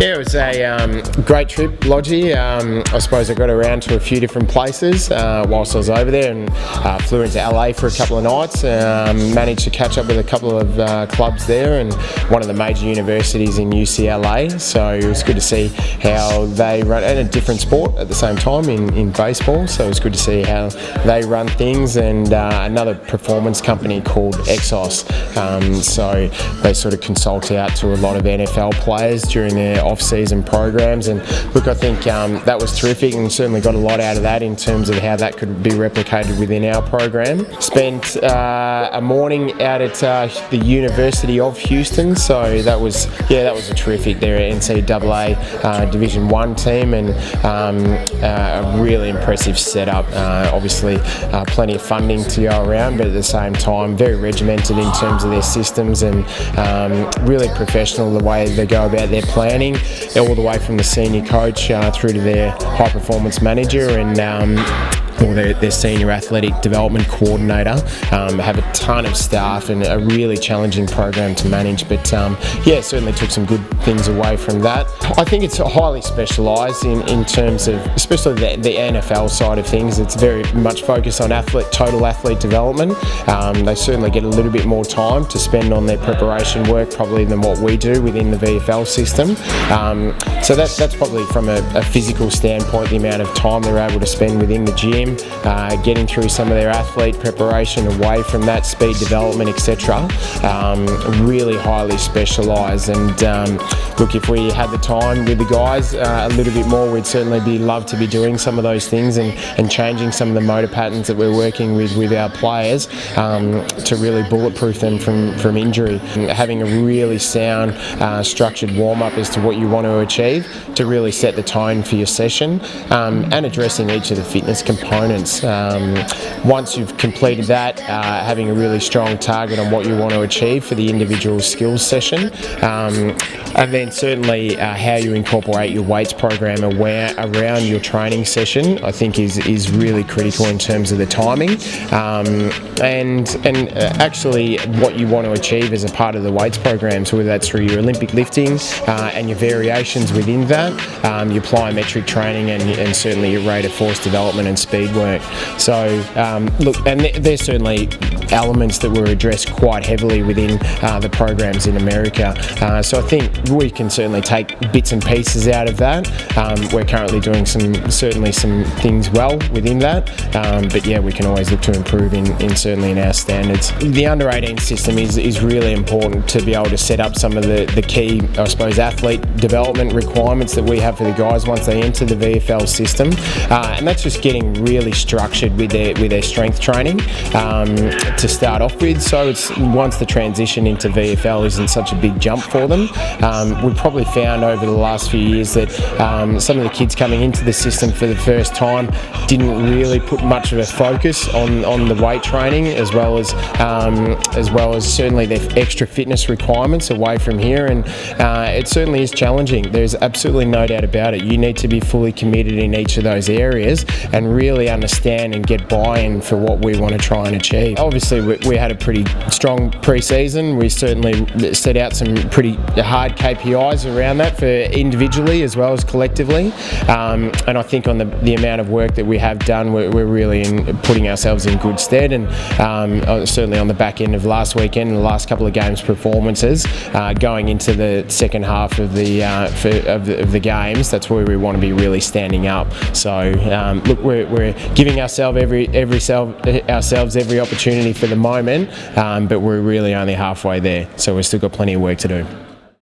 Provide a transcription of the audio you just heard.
Yeah, it was a great trip, Lodgy. I suppose I got around to a few different places whilst I was over there, and flew into LA for a couple of nights. Managed to catch up with a couple of clubs there and one of the major universities in UCLA. So it was good to see how they run, and a different sport at the same time in baseball. So it was good to see how they run things, and another performance company called Exos. So they sort of consult out to a lot of NFL players during their off-season programs, and look, I think that was terrific, and certainly got a lot out of that in terms of how that could be replicated within our program. Spent a morning out at the University of Houston, so that was a terrific. They're an NCAA Division 1 team, and a really impressive setup. Obviously plenty of funding to go around, but at the same time very regimented in terms of their systems, and really professional the way they go about their planning, all the way from the senior coach through to their high performance manager and or their senior athletic development coordinator. Have a ton of staff and a really challenging program to manage, but yeah, certainly took some good things away from that. I think it's highly specialised in terms of, especially the NFL side of things. It's very much focused on total athlete development. They certainly get a little bit more time to spend on their preparation work probably than what we do within the VFL system. So that's probably from a physical standpoint, the amount of time they're able to spend within the gym, getting through some of their athlete preparation away from that, speed development, etc. Really highly specialised, and look, if we had the time with the guys a little bit more, we'd certainly love to be doing some of those things and changing some of the motor patterns that we're working with our players to really bulletproof them from injury. And having a really sound, structured warm-up as to what you want to achieve to really set the tone for your session, and addressing each of the fitness components. Once you've completed that, having a really strong target on what you want to achieve for the individual skills session, and then certainly how you incorporate your weights program around your training session, I think is really critical in terms of the timing, and actually what you want to achieve as a part of the weights program. So whether that's through your Olympic lifting and your variations within that, your plyometric training, and certainly your rate of force development and speed work. So look, and there's certainly elements that were addressed quite heavily within the programs in America. So I think we can certainly take bits and pieces out of that. We're currently doing certainly some things well within that, but yeah, we can always look to improve certainly in our standards. The under-18 system is really important to be able to set up some of the key, I suppose, athlete development requirements that we have for the guys once they enter the VFL system, and that's just getting really structured with their strength training to start off with. So it's once the transition into VFL isn't such a big jump for them. We've probably found over the last few years that some of the kids coming into the system for the first time didn't really put much of a focus on the weight training, as well as certainly their extra fitness requirements away from here, and it certainly is challenging. There's absolutely no doubt about it. You need to be fully committed in each of those areas and really understand and get buy-in for what we want to try and achieve. Obviously we had a pretty strong pre-season. We certainly set out some pretty hard KPIs around that for individually as well as collectively, and I think on the amount of work that we have done, we're really putting ourselves in good stead, and certainly on the back end of last weekend and the last couple of games performances, going into the second half of the games, that's where we want to be really standing up. So look, we're giving ourselves every opportunity for the moment, but we're really only halfway there, so we've still got plenty of work to do.